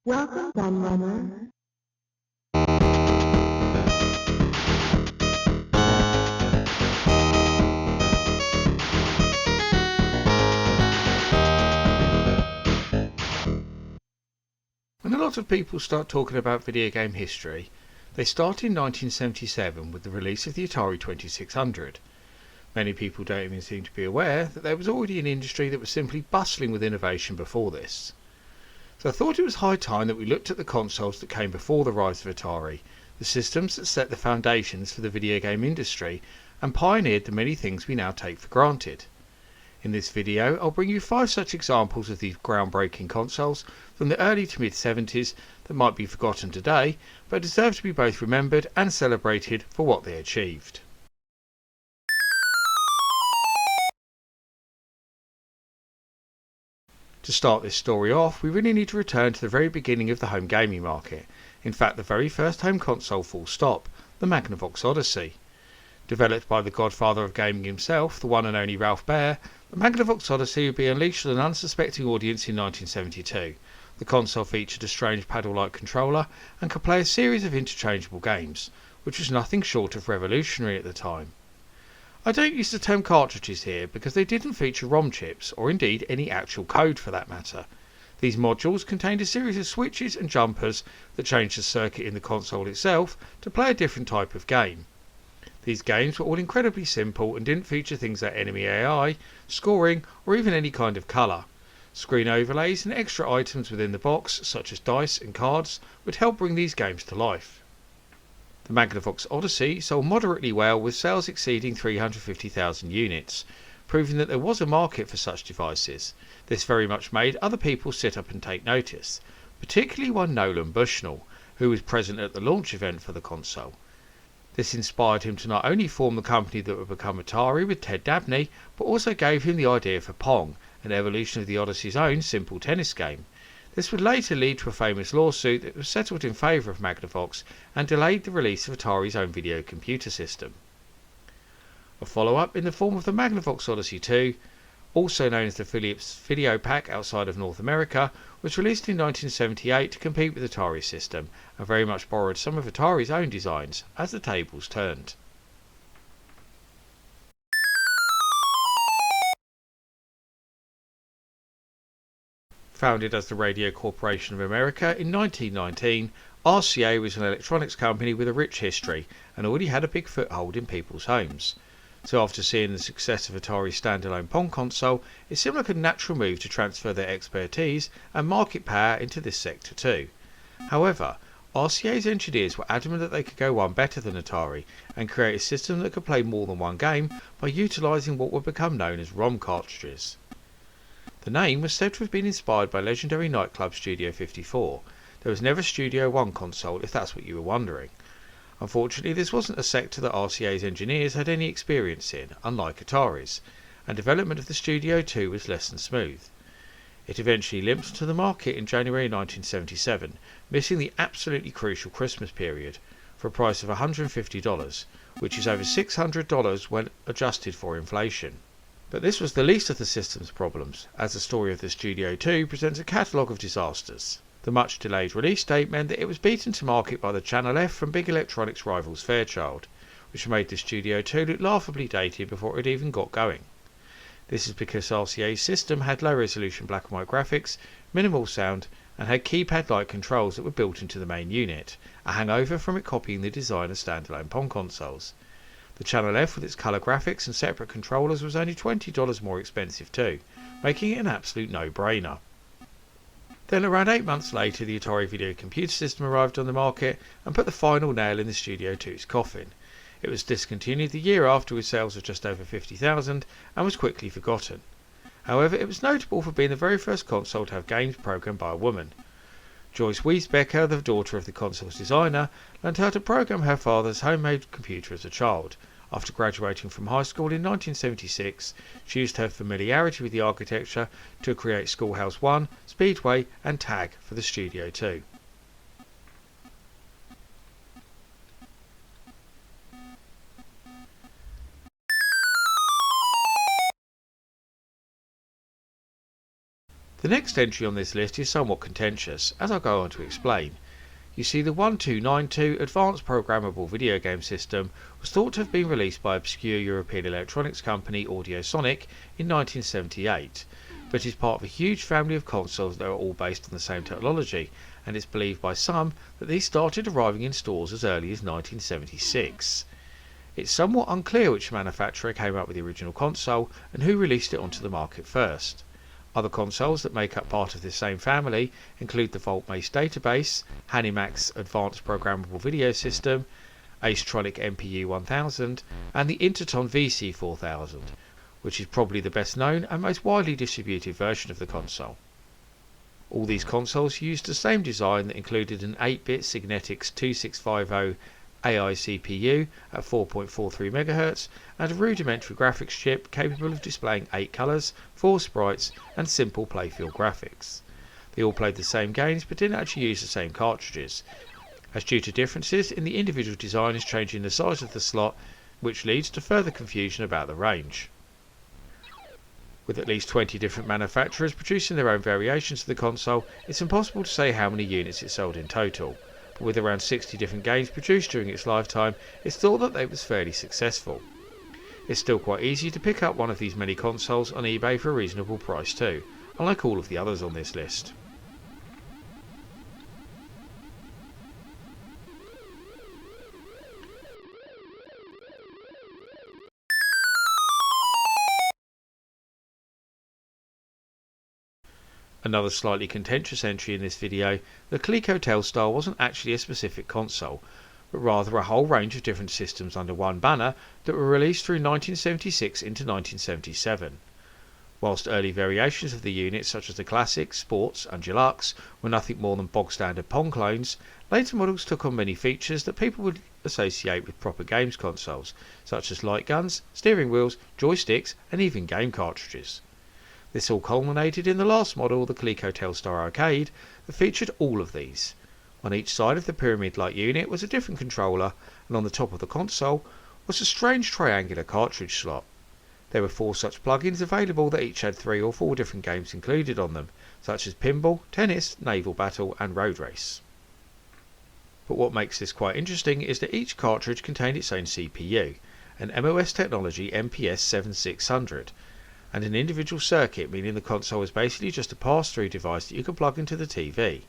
Welcome, Gun Runner. When a lot of people start talking about video game history, they start in 1977 with the release of the Atari 2600. Many people don't even seem to be aware that there was already an industry that was simply bustling with innovation before this. So I thought it was high time that we looked at the consoles that came before the rise of Atari, the systems that set the foundations for the video game industry and pioneered the many things we now take for granted. In this video, I'll bring you 5 such examples of these groundbreaking consoles from the early to mid-70s that might be forgotten today, but deserve to be both remembered and celebrated for what they achieved. To start this story off, we really need to return to the very beginning of the home gaming market. In fact, the very first home console full stop, the Magnavox Odyssey. Developed by the godfather of gaming himself, the one and only Ralph Baer, the Magnavox Odyssey would be unleashed on an unsuspecting audience in 1972. The console featured a strange paddle-like controller and could play a series of interchangeable games, which was nothing short of revolutionary at the time. I don't use the term cartridges here because they didn't feature ROM chips, or indeed any actual code for that matter. These modules contained a series of switches and jumpers that changed the circuit in the console itself to play a different type of game. These games were all incredibly simple and didn't feature things like enemy AI, scoring, or even any kind of colour. Screen overlays and extra items within the box, such as dice and cards, would help bring these games to life. The Magnavox Odyssey sold moderately well, with sales exceeding 350,000 units, proving that there was a market for such devices. This very much made other people sit up and take notice, particularly one Nolan Bushnell, who was present at the launch event for the console. This inspired him to not only form the company that would become Atari with Ted Dabney, but also gave him the idea for Pong, an evolution of the Odyssey's own simple tennis game. This would later lead to a famous lawsuit that was settled in favour of Magnavox and delayed the release of Atari's own video computer system. A follow-up in the form of the Magnavox Odyssey II, also known as the Philips Video Pack outside of North America, was released in 1978 to compete with Atari's system, and very much borrowed some of Atari's own designs, as the tables turned. Founded as the Radio Corporation of America in 1919, RCA was an electronics company with a rich history, and already had a big foothold in people's homes. So after seeing the success of Atari's standalone Pong console, it seemed like a natural move to transfer their expertise and market power into this sector too. However, RCA's engineers were adamant that they could go one better than Atari and create a system that could play more than one game by utilising what would become known as ROM cartridges. The name was said to have been inspired by legendary nightclub Studio 54. There was never a Studio 1 console, if that's what you were wondering. Unfortunately, this wasn't a sector that RCA's engineers had any experience in, unlike Atari's, and development of the Studio II was less than smooth. It eventually limped to the market in January 1977, missing the absolutely crucial Christmas period, for a price of $150, which is over $600 when adjusted for inflation. But this was the least of the system's problems, as the story of the Studio II presents a catalogue of disasters. The much delayed release date meant that it was beaten to market by the Channel F from big electronics rivals Fairchild, which made the Studio II look laughably dated before it even got going. This is because RCA's system had low resolution black and white graphics, minimal sound, and had keypad-like controls that were built into the main unit, a hangover from it copying the design of standalone Pong consoles. The Channel F with its colour graphics and separate controllers was only $20 more expensive too, making it an absolute no-brainer. Then around 8 months later, the Atari video computer system arrived on the market and put the final nail in the Studio II's coffin. It was discontinued the year after with sales of just over 50,000 and was quickly forgotten. However, it was notable for being the very first console to have games programmed by a woman. Joyce Wiesbecker, the daughter of the console's designer, learned how to program her father's homemade computer as a child. After graduating from high school in 1976, she used her familiarity with the architecture to create Schoolhouse 1, Speedway and Tag for the Studio II. The next entry on this list is somewhat contentious, as I'll go on to explain. You see, the 1292 Advanced Programmable video game system was thought to have been released by obscure European electronics company Audiosonic in 1978, but is part of a huge family of consoles that are all based on the same technology, and it's believed by some that these started arriving in stores as early as 1976. It's somewhat unclear which manufacturer came up with the original console and who released it onto the market first. Other consoles that make up part of this same family include the Volt-Mace database, Hanimax Advanced Programmable Video System, Acetronic MPU 1000, and the Interton VC 4000, which is probably the best known and most widely distributed version of the console. All these consoles used the same design that included an 8-bit Signetics 2650 AI CPU at 4.43 MHz and a rudimentary graphics chip capable of displaying 8 colours, 4 sprites and simple playfield graphics. They all played the same games but didn't actually use the same cartridges, as due to differences in the individual designers changing the size of the slot, which leads to further confusion about the range. With at least 20 different manufacturers producing their own variations of the console, it's impossible to say how many units it sold in total. But with around 60 different games produced during its lifetime, it's thought that it was fairly successful. It's still quite easy to pick up one of these many consoles on eBay for a reasonable price too, unlike all of the others on this list. Another slightly contentious entry in this video, the Coleco Telstar wasn't actually a specific console, but rather a whole range of different systems under one banner that were released through 1976 into 1977. Whilst early variations of the unit such as the Classic, Sports and Deluxe were nothing more than bog standard Pong clones, later models took on many features that people would associate with proper games consoles, such as light guns, steering wheels, joysticks and even game cartridges. This all culminated in the last model, the Coleco Telstar Arcade, that featured all of these. On each side of the pyramid-like unit was a different controller, and on the top of the console was a strange triangular cartridge slot. There were 4 such plugins available that each had 3 or 4 different games included on them, such as pinball, tennis, naval battle and road race. But what makes this quite interesting is that each cartridge contained its own CPU, an MOS Technology MPS 7600, and an individual circuit, meaning the console was basically just a pass-through device that you could plug into the TV.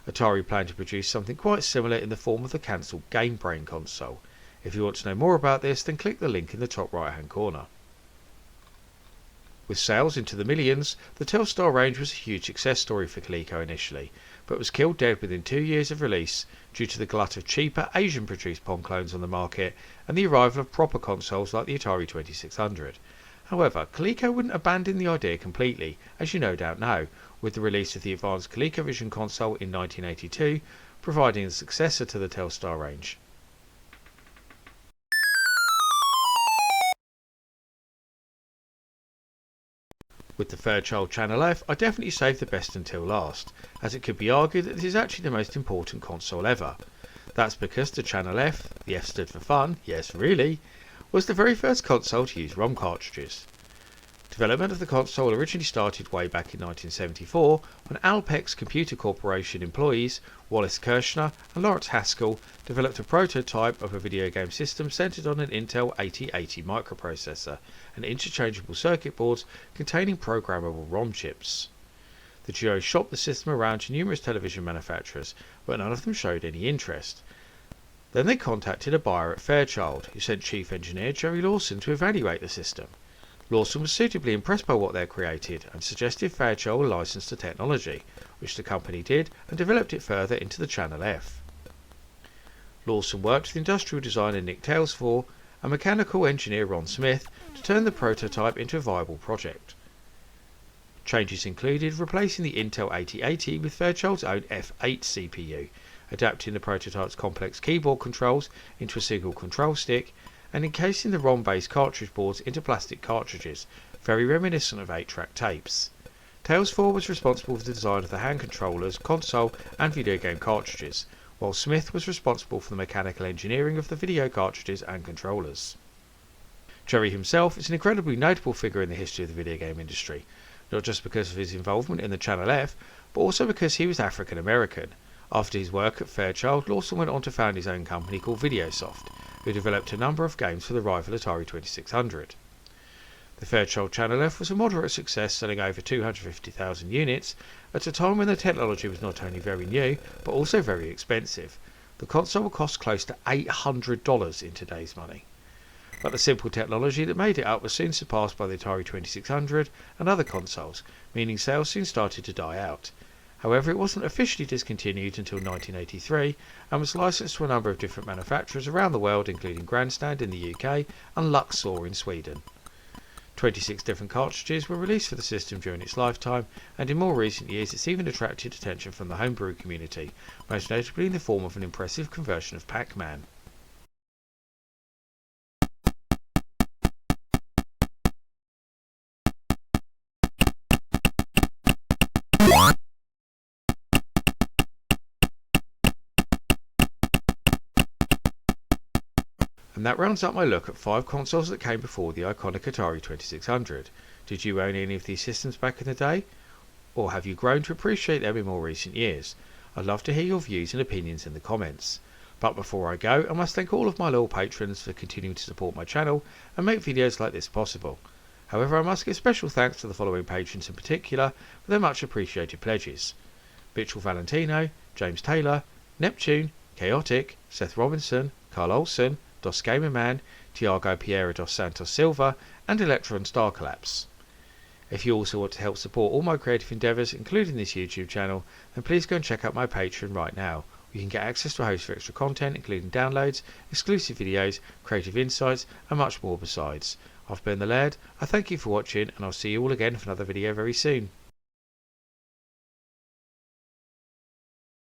Atari planned to produce something quite similar in the form of the cancelled Game Brain console. If you want to know more about this, then click the link in the top right hand corner. With sales into the millions, the Telstar range was a huge success story for Coleco initially, but was killed dead within 2 years of release due to the glut of cheaper Asian-produced Pong clones on the market and the arrival of proper consoles like the Atari 2600. However, Coleco wouldn't abandon the idea completely, as you no doubt know, with the release of the advanced ColecoVision console in 1982, providing a successor to the Telstar range. With the Fairchild Channel F, I definitely saved the best until last, as it could be argued that this is actually the most important console ever. That's because the Channel F, the F stood for fun, yes really, was the very first console to use ROM cartridges. Development of the console originally started way back in 1974 when Alpex Computer Corporation employees Wallace Kirshner and Lawrence Haskell developed a prototype of a video game system centered on an Intel 8080 microprocessor and interchangeable circuit boards containing programmable ROM chips. The duo shopped the system around to numerous television manufacturers, but none of them showed any interest. Then they contacted a buyer at Fairchild, who sent Chief Engineer Jerry Lawson to evaluate the system. Lawson was suitably impressed by what they had created and suggested Fairchild license the technology, which the company did and developed it further into the Channel F. Lawson worked with industrial designer Nick Talesford and mechanical engineer Ron Smith to turn the prototype into a viable project. Changes included replacing the Intel 8080 with Fairchild's own F8 CPU, adapting the prototype's complex keyboard controls into a single control stick, and encasing the ROM-based cartridge boards into plastic cartridges, very reminiscent of 8-track tapes. Talesford was responsible for the design of the hand controllers, console and video game cartridges, while Smith was responsible for the mechanical engineering of the video cartridges and controllers. Jerry himself is an incredibly notable figure in the history of the video game industry. not just because of his involvement in the Channel F, but also because he was African American. After his work at Fairchild, Lawson went on to found his own company called Videosoft, who developed a number of games for the rival Atari 2600. The Fairchild Channel F was a moderate success, selling over 250,000 units, at a time when the technology was not only very new, but also very expensive. The console would cost close to $800 in today's money. But the simple technology that made it up was soon surpassed by the Atari 2600 and other consoles, meaning sales soon started to die out. However, it wasn't officially discontinued until 1983 and was licensed to a number of different manufacturers around the world, including Grandstand in the UK and Luxor in Sweden. 26 different cartridges were released for the system during its lifetime, and in more recent years it's even attracted attention from the homebrew community, most notably in the form of an impressive conversion of Pac-Man. And that rounds up my look at 5 consoles that came before the iconic Atari 2600. Did you own any of these systems back in the day? Or have you grown to appreciate them in more recent years? I'd love to hear your views and opinions in the comments. But before I go, I must thank all of my loyal patrons for continuing to support my channel and make videos like this possible. However, I must give special thanks to the following patrons in particular for their much appreciated pledges: Mitchell Valentino, James Taylor, Neptune, Chaotic, Seth Robinson, Carl Olsen, Dos Gamerman, Tiago Piera dos Santos Silva, and Electron Star Collapse. If you also want to help support all my creative endeavours, including this YouTube channel, then please go and check out my Patreon right now. You can get access to a host of extra content, including downloads, exclusive videos, creative insights, and much more besides. I've been the Laird, I thank you for watching, and I'll see you all again for another video very soon.